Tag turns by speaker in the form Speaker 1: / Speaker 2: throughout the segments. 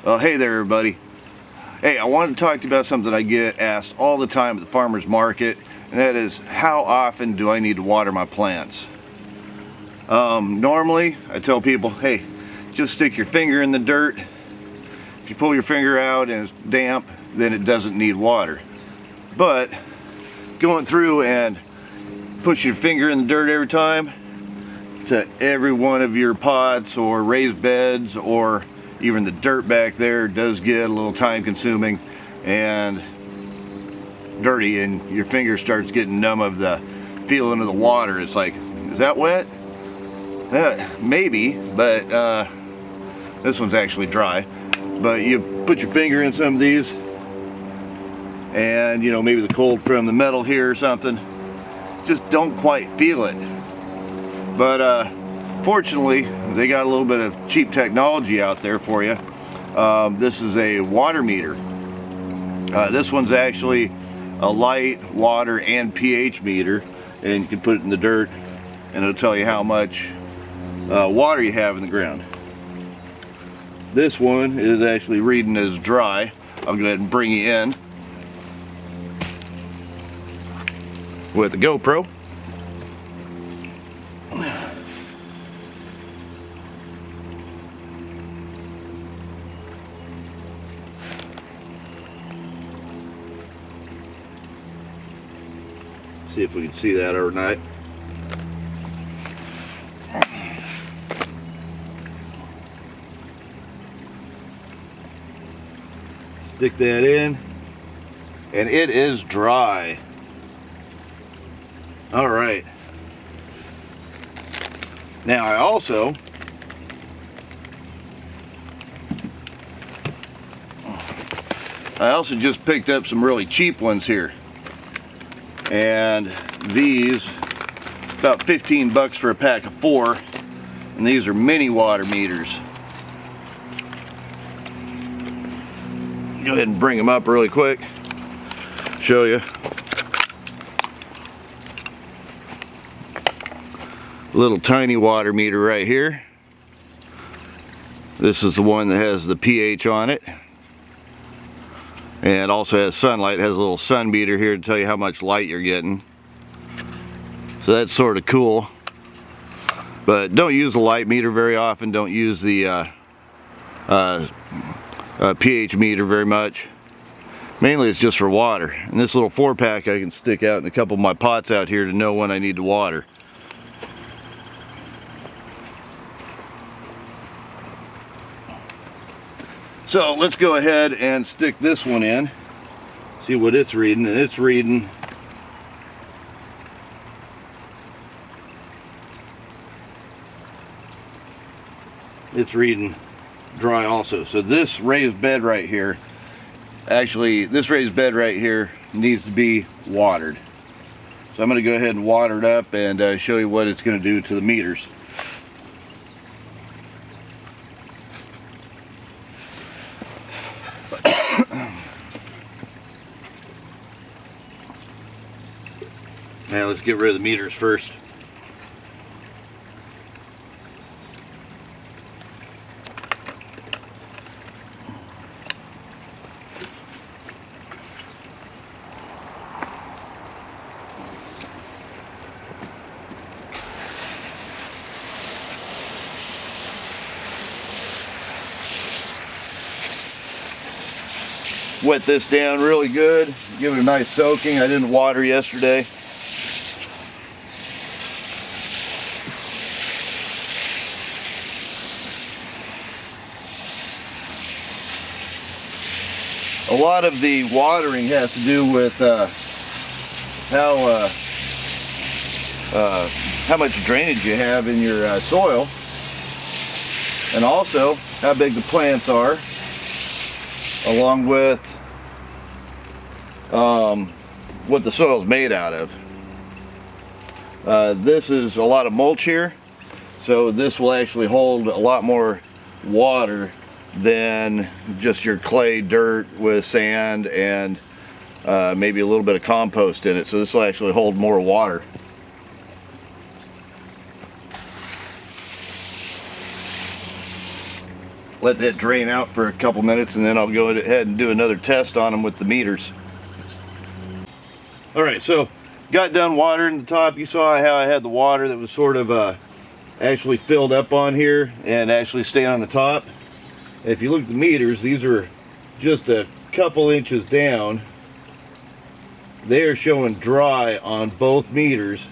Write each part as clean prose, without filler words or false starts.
Speaker 1: Well, hey there everybody. Hey, I wanted to talk to you about something I get asked all the time at the farmer's market, and that is, how often do I need to water my plants? Normally, I tell people, hey, just stick your finger in the dirt. If you pull your finger out and it's damp, then it doesn't need water. But going through and push your finger in the dirt every time to every one of your pots or raised beds or even the dirt back there does get a little time consuming and dirty, and your finger starts getting numb of the feeling of the water. It's like, is that wet? Maybe, but this one's actually dry. But you put your finger in some of these and, you know, maybe the cold from the metal here or something, just don't quite feel it. But fortunately, they got a little bit of cheap technology out there for you. This is a water meter. This one's actually a light, water, and pH meter, and you can put it in the dirt and it'll tell you how much water you have in the ground. This one is actually reading as dry. I'll go ahead and bring you in with the GoPro. See if we can see that overnight. Stick that in, and it is dry. All right. Now I also just picked up some really cheap ones here. And these, about 15 bucks for a pack of 4, and these are mini water meters. Go ahead and bring them up really quick, show you. Little tiny water meter right here. This is the one that has the pH on it. And also has sunlight. It has a little sun meter here to tell you how much light you're getting. So that's sort of cool. But don't use the light meter very often. Don't use the pH meter very much. Mainly it's just for water. And this little 4-pack I can stick out in a couple of my pots out here to know when I need to water. So let's go ahead and stick this one in, see what it's reading, and it's reading dry also. So this raised bed right here, actually this raised bed right here needs to be watered. So I'm going to go ahead and water it up and show you what it's going to do to the meters. Now let's get rid of the meters first. Wet this down really good, give it a nice soaking. I didn't water yesterday. A lot of the watering has to do with how much drainage you have in your soil, and also how big the plants are, along with what the soil's made out of. This is a lot of mulch here, so this will actually hold a lot more water than just your clay dirt with sand and maybe a little bit of compost in it. So this will actually hold more water. let that drain out for a couple minutes, and then I'll go ahead and do another test on them with the meters. Alright, so got done watering the top. You saw how I had the water that was sort of actually filled up on here and actually staying on the top. If you look at the meters, these are just a couple inches down. They are showing dry on both meters.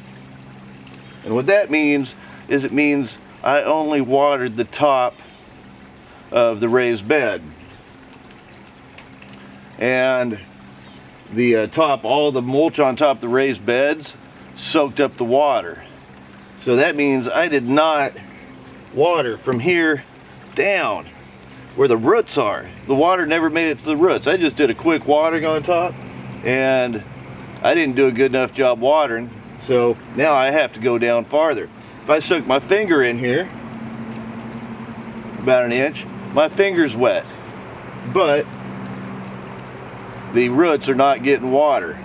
Speaker 1: And what that means is it means I only watered the top of the raised bed. And the top, all the mulch on top of the raised beds soaked up the water. So that means I did not water from here down where the roots are. The water never made it to the roots. I just did a quick watering on top, and I didn't do a good enough job watering, so now I have to go down farther. If I stuck my finger in here, about an inch, my finger's wet, but the roots are not getting water,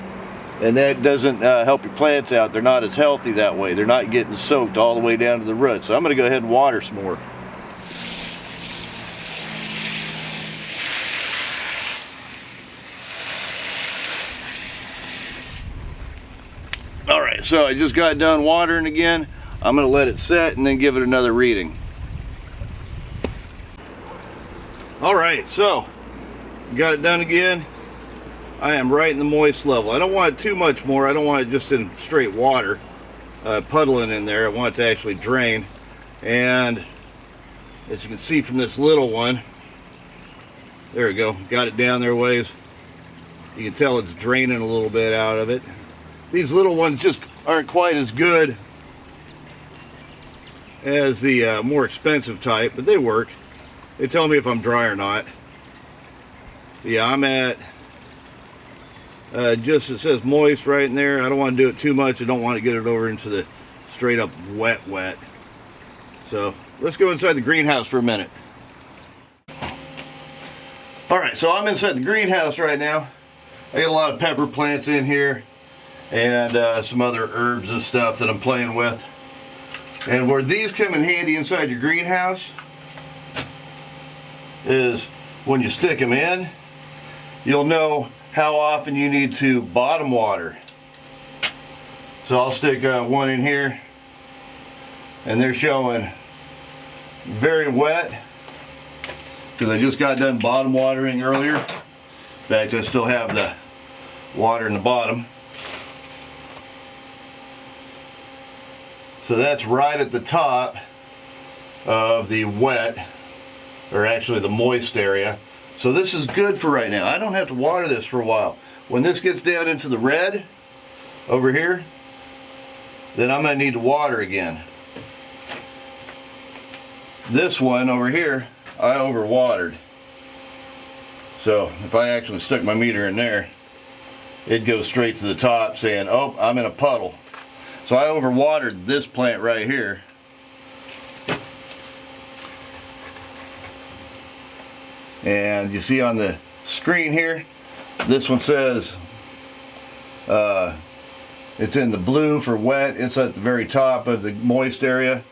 Speaker 1: and that doesn't help your plants out. They're not as healthy that way. They're not getting soaked all the way down to the roots. So I'm going to go ahead and water some more. Alright, so I just got done watering again. I'm going to let it set and then give it another reading. Alright, so got it done again. I am right in the moist level. I don't want it too much more. I don't want it just in straight water puddling in there. I want it to actually drain. And as you can see from this little one, there we go, got it down there a ways. You can tell it's draining a little bit out of it. These little ones just aren't quite as good as the more expensive type, but they work. They tell me if I'm dry or not. Yeah, I'm at just, it says moist right in there. I don't want to do it too much. I don't want to get it over into the straight up wet. So let's go inside the greenhouse for a minute. Alright, so I'm inside the greenhouse right now. I got a lot of pepper plants in here and some other herbs and stuff that I'm playing with. And where these come in handy inside your greenhouse is when you stick them in, you'll know how often you need to bottom water. So I'll stick one in here, and they're showing very wet because I just got done bottom watering earlier. In fact, I still have the water in the bottom. So that's right at the top of the wet, or actually the moist area. So this is good for right now. I don't have to water this for a while. When this gets down into the red over here, then I'm going to need to water again. This one over here, I overwatered. So if I actually stuck my meter in there, it goes straight to the top saying, oh, I'm in a puddle. So I overwatered this plant right here. And you see on the screen here, this one says it's in the blue for wet. It's at the very top of the moist area,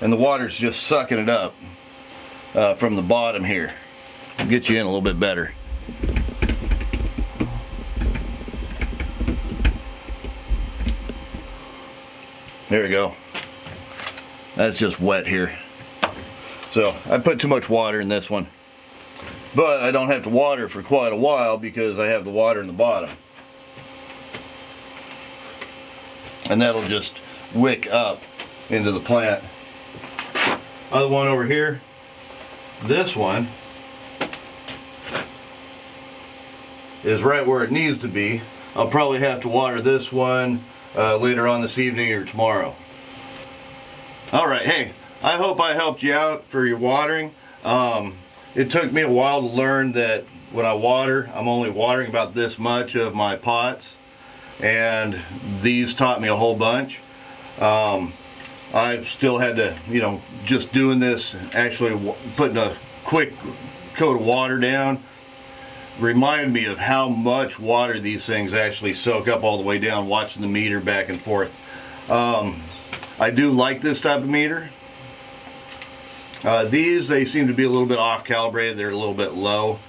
Speaker 1: and the water's just sucking it up from the bottom here. I'll get you in a little bit better. There we go. That's just wet here. So I put too much water in this one. But I don't have to water for quite a while because I have the water in the bottom. And that'll just wick up into the plant. Other one over here, this one is right where it needs to be. I'll probably have to water this one later on this evening or tomorrow. Alright, hey, I hope I helped you out for your watering. It took me a while to learn that when I water, I'm only watering about this much of my pots, and these taught me a whole bunch. I've still had to, just doing this, actually putting a quick coat of water down, reminded me of how much water these things actually soak up all the way down, watching the meter back and forth. I do like this type of meter. These, they seem to be a little bit off calibrated. They're a little bit low.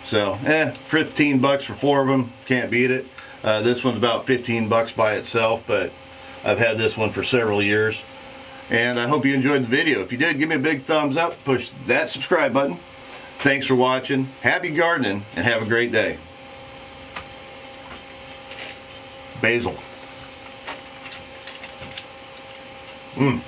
Speaker 1: So, 15 bucks for 4 of them. Can't beat it. This one's about 15 bucks by itself, but I've had this one for several years. And I hope you enjoyed the video. If you did, give me a big thumbs up. Push that subscribe button. Thanks for watching. Happy gardening, and have a great day. Basil. Mmm.